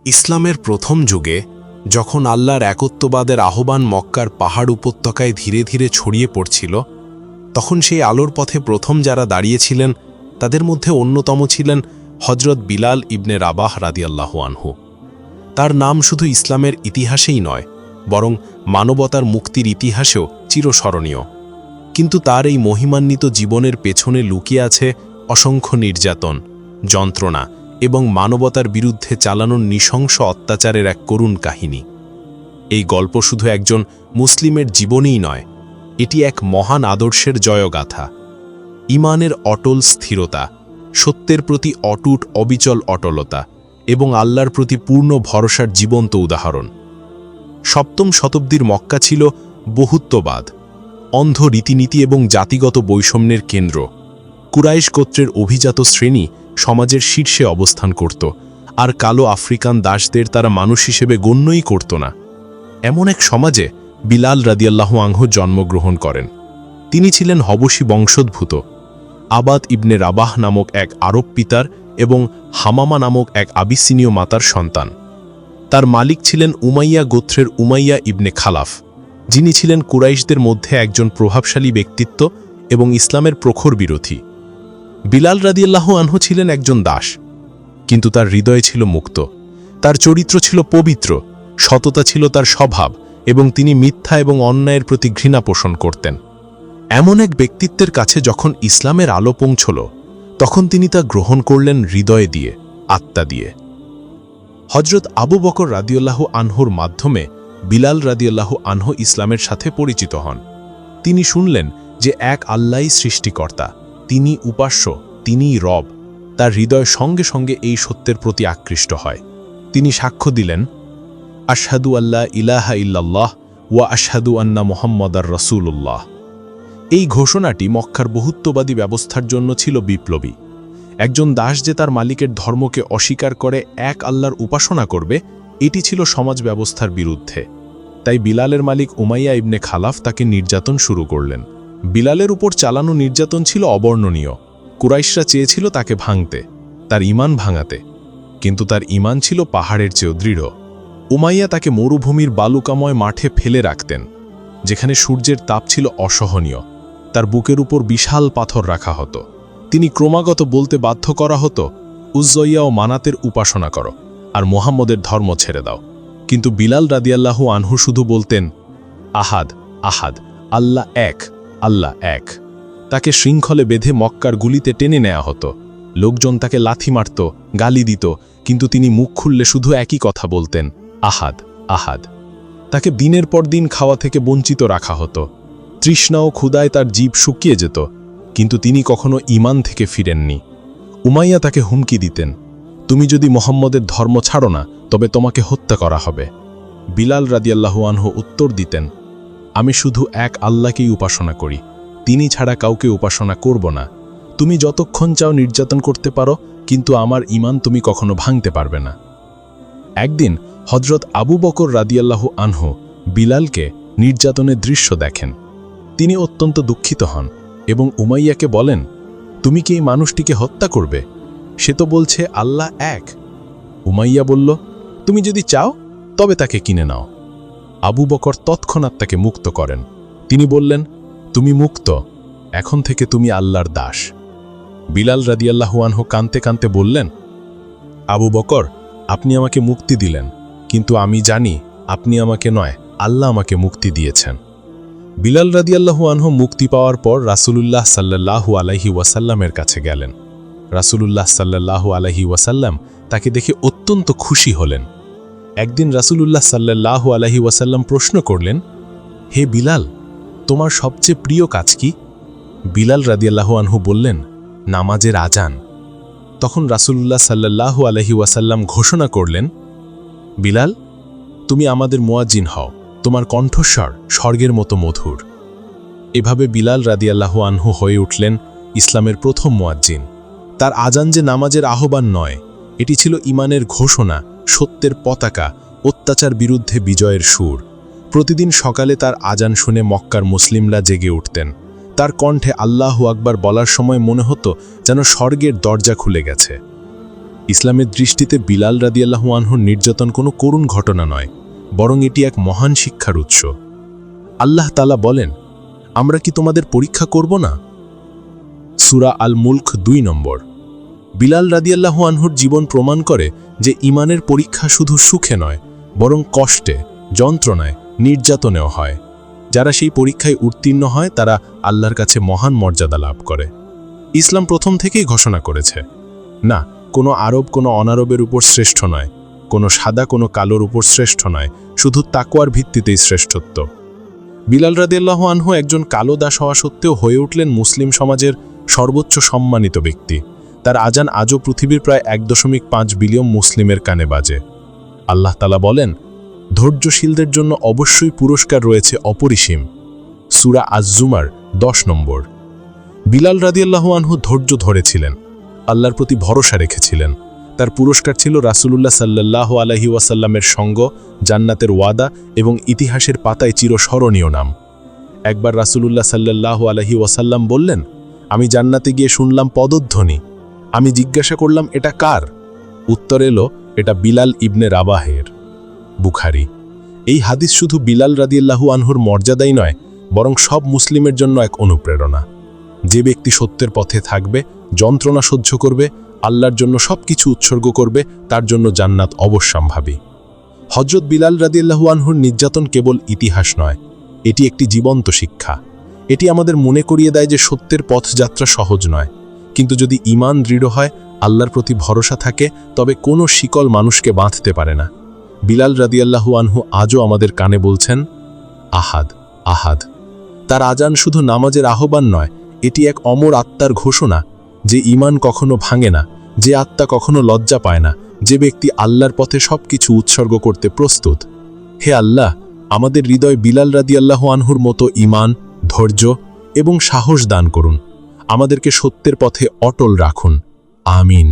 ইসলামের প্রথম যুগে যখন আল্লাহর একত্ববাদের আহ্বান মক্কার পাহাড় উপত্যকায় ধীরে ধীরে ছড়িয়ে পড়ছিল, তখন সেই আলোর পথে প্রথম যারা দাঁড়িয়েছিলেন তাদের মধ্যে অন্যতম ছিলেন হজরত বিলাল ইবনে রাবাহ রাদিয়াল্লাহু আনহু। তার নাম শুধু ইসলামের ইতিহাসেই নয়, বরং মানবতার মুক্তির ইতিহাসেও চিরস্মরণীয়। কিন্তু তার এই মহিমান্বিত জীবনের পেছনে লুকিয়ে আছে অসংখ্য নির্যাতন, যন্ত্রণা এবং মানবতার বিরুদ্ধে চালানো নৃশংস অত্যাচারের এক করুণ কাহিনী। এই গল্প শুধু একজন মুসলিমের জীবনেই নয়, এটি এক মহান আদর্শের জয়গাথা, ঈমানের অটল স্থিরতা, সত্যের প্রতি অটুট অবিচল অটলতা এবং আল্লাহর প্রতি পূর্ণ ভরসার জীবন্ত উদাহরণ। সপ্তম শতাব্দীর মক্কা ছিল বহুত্ববাদ, অন্ধ রীতিনীতি এবং জাতিগত বৈষম্যের কেন্দ্র। কুরাইশ গোত্রের অভিজাত শ্রেণী সমাজের শীর্ষে অবস্থান করত, আর কালো আফ্রিকান দাসদের তারা মানুষ হিসেবে গণ্যই করত না। এমন এক সমাজে বিলাল রাদিয়াল্লাহু আনহু জন্মগ্রহণ করেন। তিনি ছিলেন হবশী বংশোদ্ভূত, আবাদ ইবনে রাবাহ নামক এক আরব পিতার এবং হামামা নামক এক আবিসিনীয় মাতার সন্তান। তার মালিক ছিলেন উমাইয়া গোত্রের উমাইয়া ইবনে খালাফ, যিনি ছিলেন কুরাইশদের মধ্যে একজন প্রভাবশালী ব্যক্তিত্ব এবং ইসলামের প্রখর বিরোধী। বিলাল রাদিয়াল্লাহু আনহু ছিলেন একজন দাস, কিন্তু তার হৃদয় ছিল মুক্ত। তার চরিত্র ছিল পবিত্র, সততা ছিল তার স্বভাব এবং তিনি মিথ্যা এবং অন্যায়ের প্রতি ঘৃণা পোষণ করতেন। এমন এক ব্যক্তিত্বের কাছে যখন ইসলামের আলো পৌঁছল, তখন তিনি তা গ্রহণ করলেন হৃদয় দিয়ে, আত্মা দিয়ে। হজরত আবু বকর রাদিয়াল্লাহু আনহুর মাধ্যমে বিলাল রাদিয়াল্লাহু আনহু ইসলামের সাথে পরিচিত হন। তিনি শুনলেন যে এক আল্লাহই সৃষ্টিকর্তা, তিনি উপাস্য, তিনিই রব। তার হৃদয় সঙ্গে সঙ্গে এই সত্যের প্রতি আকৃষ্ট হয়। তিনি সাক্ষ্য দিলেন, আশহাদু আল্লা ইলাহা ইল্লাল্লাহ ওয়া আশহাদু আন্না মুহাম্মাদার রাসূলুল্লাহ। এই ঘোষণাটি মক্কার বহুত্ববাদী ব্যবস্থার জন্য ছিল বিপ্লবী। একজন দাস যে তার মালিকের ধর্মকে অস্বীকার করে এক আল্লাহর উপাসনা করবে, এটি ছিল সমাজ ব্যবস্থার বিরুদ্ধে। তাই বিলালের মালিক উমাইয়া ইবনে খালাফ তাকে নির্যাতন শুরু করলেন। বিলালের উপর চালানো নির্যাতন ছিল অবর্ণনীয়। কুরাইশরা চেয়েছিল তাকে ভাঙতে, তার ঈমান ভাঙাতে, কিন্তু তার ঈমান ছিল পাহাড়ের চেয়েও দৃঢ়। উমাইয়া তাকে মরুভূমির বালুকাময় মাঠে ফেলে রাখতেন, যেখানে সূর্যের তাপ ছিল অসহনীয়। তার বুকের উপর বিশাল পাথর রাখা হতো। তিনি ক্রমাগত বলতে বাধ্য করা হতো, উজ্জয়া ও মানাতের উপাসনা করো আর মুহাম্মদের ধর্ম ছেড়ে দাও। কিন্তু বিলাল রাদিয়াল্লাহু আনহু শুধু বলতেন, আহাদ আহাদ, আল্লাহ এক, আল্লাহ এক। তাকে শৃঙ্খলে বেঁধে মক্কার গুলিতে টেনে নেওয়া হতো। লোকজন তাকে লাথি মারত, গালি দিত, কিন্তু তিনি মুখ খুললে শুধু একই কথা বলতেন, আহাদ আহাদ। তাকে দিনের পর দিন খাওয়া থেকে বঞ্চিত রাখা হতো। তৃষ্ণা ও ক্ষুধায় তার জিভ শুকিয়ে যেত, কিন্তু তিনি কখনো ঈমান থেকে ফিরেননি। উমাইয়া তাকে হুমকি দিতেন, তুমি যদি মুহাম্মদের ধর্ম ছাড়ো না, তবে তোমাকে হত্যা করা হবে। বিলাল রাদিয়াল্লাহু আনহু উত্তর দিতেন, আমি শুধু এক আল্লাহকেই উপাসনা করি, তিনি ছাড়া কাউকে উপাসনা করব না। তুমি যতক্ষণ চাও নির্যাতন করতে পারো, কিন্তু আমার ঈমান তুমি কখনো ভাঙতে পারবে না। একদিন হজরত আবু বকর রাদিয়াল্লাহু আনহু বিলালকে নির্যাতনের দৃশ্য দেখেন। তিনি অত্যন্ত দুঃখিত হন এবং উমাইয়াকে বলেন, তুমি কি এই মানুষটিকে হত্যা করবে? সে তো বলছে আল্লাহ এক। উমাইয়া বলল, তুমি যদি চাও তবে তাকে কিনে নাও। আবু বকর তৎক্ষণাৎ তাকে মুক্ত করেন। তিনি বললেন, তুমি মুক্ত, এখন থেকে তুমি আল্লাহর দাস। বিলাল রাদিয়াল্লাহু আনহু কাঁদতে কাঁদতে বললেন, আবু বকর, আপনি আমাকে মুক্তি দিলেন, কিন্তু আমি জানি আপনি আমাকে নয়, আল্লাহ আমাকে মুক্তি দিয়েছেন। বিলাল রাদিয়াল্লাহু আনহু মুক্তি পাওয়ার পর রাসূলুল্লাহ সাল্লাল্লাহু আলাইহি ওয়াসাল্লামের কাছে গেলেন। রাসূলুল্লাহ সাল্লাল্লাহু আলাইহি ওয়াসাল্লাম তাকে দেখে অত্যন্ত খুশি হলেন। একদিন রাসূলুল্লাহ সাল্লাল্লাহু আলাইহি ওয়াসাল্লাম প্রশ্ন করলেন, হে বিলাল, তোমার সবচেয়ে প্রিয় কাজ কি? বিলাল রাদিয়াল্লাহু আনহু বললেন, নামাজের আজান। তখন রাসূলুল্লাহ সাল্লাল্লাহু আলাইহি ওয়াসাল্লাম ঘোষণা করলেন, বিলাল, তুমি আমাদের মুয়াজ্জিন হও, তোমার কণ্ঠস্বর স্বর্গের মতো মধুর। এভাবে বিলাল রাদিয়াল্লাহু আনহু হয়ে উঠলেন ইসলামের প্রথম মুয়াজ্জিন। তার আজান যে নামাজের আহ্বান নয়, এটি ছিল ঈমানের ঘোষণা, সত্যের পতাকা, অত্যাচার বিরুদ্ধে বিজয়ের সুর। প্রতিদিন সকালে তার আজান শুনে মক্কার মুসলিমরা জেগে উঠতেন। তার কণ্ঠে আল্লাহু আকবার বলার সময় মনে হতো যেন স্বর্গের দরজা খুলে গেছে। ইসলামের দৃষ্টিতে বিলাল রাদিয়াল্লাহু আনহুর নির্যাতন কোনো করুণ ঘটনা নয়, বরং এটি এক মহান শিক্ষার উৎস। আল্লাহ তাআলা বলেন, আমরা কি তোমাদের পরীক্ষা করব না? সূরা আল মুলক 2 নম্বর। বিলাল রাদিয়াল্লাহু আনহুর জীবন প্রমাণ করে যে ঈমানের পরীক্ষা শুধু সুখে নয়, বরং কষ্টে, যন্ত্রণায়, নির্যাতনেও হয়। যারা সেই পরীক্ষায় উত্তীর্ণ হয় তারা আল্লাহর কাছে মহান মর্যাদা লাভ করে। ইসলাম প্রথম থেকেই ঘোষণা করেছে, না, কোনো আরব কোনো অনারবের উপর শ্রেষ্ঠ নয়, কোনো সাদা কোনো কালোর উপর শ্রেষ্ঠ নয়, শুধু তাকওয়ার ভিত্তিতেই শ্রেষ্ঠত্ব। বিলাল রাদিয়াল্লাহু আনহু একজন কালো দাস হওয়া সত্ত্বেও হয়ে উঠলেন মুসলিম সমাজের সর্বোচ্চ সম্মানিত ব্যক্তি। তার আজান আজও পৃথিবীর প্রায় 1.5 বিলিয়ন মুসলিমের কানে বাজে। আল্লাহ তাআলা বলেন, ধৈর্যশীলদের জন্য অবশ্যই পুরস্কার রয়েছে অপরিসীম। সূরা আজ-জুমার 10 নম্বর। বিলাল রাদিয়াল্লাহু আনহু ধৈর্য ধরেছিলেন, আল্লাহর প্রতি ভরসা রেখেছিলেন। তার পুরস্কার ছিল রাসূলুল্লাহ সাল্লাল্লাহু আলাইহি ওয়াসাল্লামের সঙ্গ, জান্নাতের ওয়াদা এবং ইতিহাসের পাতায় চিরস্মরণীয় নাম। একবার রাসূলুল্লাহ সাল্লাল্লাহু আলাইহি ওয়াসাল্লাম বললেন, আমি জান্নাতে গিয়ে শুনলাম পদধ্বনি। আমি জিজ্ঞাসা করলাম, এটা কার? উত্তর এলো, এটা বিলাল ইবনে রাবাহের। বুখারী। এই হাদিস শুধু বিলাল রাদিয়াল্লাহু আনহুর মর্যাদাই নয়, বরং সব মুসলিমের জন্য এক অনুপ্রেরণা। যে ব্যক্তি সত্যের পথে থাকবে, যন্ত্রণা সহ্য করবে, আল্লাহর জন্য সবকিছু উৎসর্গ করবে, তার জন্য জান্নাত অবশ্যম্ভাবী। হযরত বিলাল রাদিয়াল্লাহু আনহুর নির্যাতন কেবল ইতিহাস নয়, এটি একটি জীবন্ত শিক্ষা। এটি আমাদের মনে করিয়ে দেয় যে সত্যের পথযাত্রা সহজ নয়, কিন্তু যদি ঈমান দৃঢ় হয়, আল্লাহর প্রতি ভরসা থাকে, তবে কোনো শিকল মানুষকে বাঁধতে পারে না। বিলাল রাদিয়াল্লাহু আনহু আজও আমাদের কানে বলছেন, আহাদ, আহাদ। তার আজান শুধু নামাজের আহ্বান নয়, এটি এক অমর আত্মার ঘোষণা যে ঈমান কখনো ভাঙে না, যে আত্মা কখনো লজ্জা পায় না, যে ব্যক্তি আল্লাহর পথে সবকিছু উৎসর্গ করতে প্রস্তুত। হে আল্লাহ, আমাদের হৃদয় বিলাল রাদিয়াল্লাহু আনহুর মতো ঈমান, ধৈর্য এবং সাহস দান করুন। আমাদেরকে সত্যের পথে অটল রাখুন। আমিন।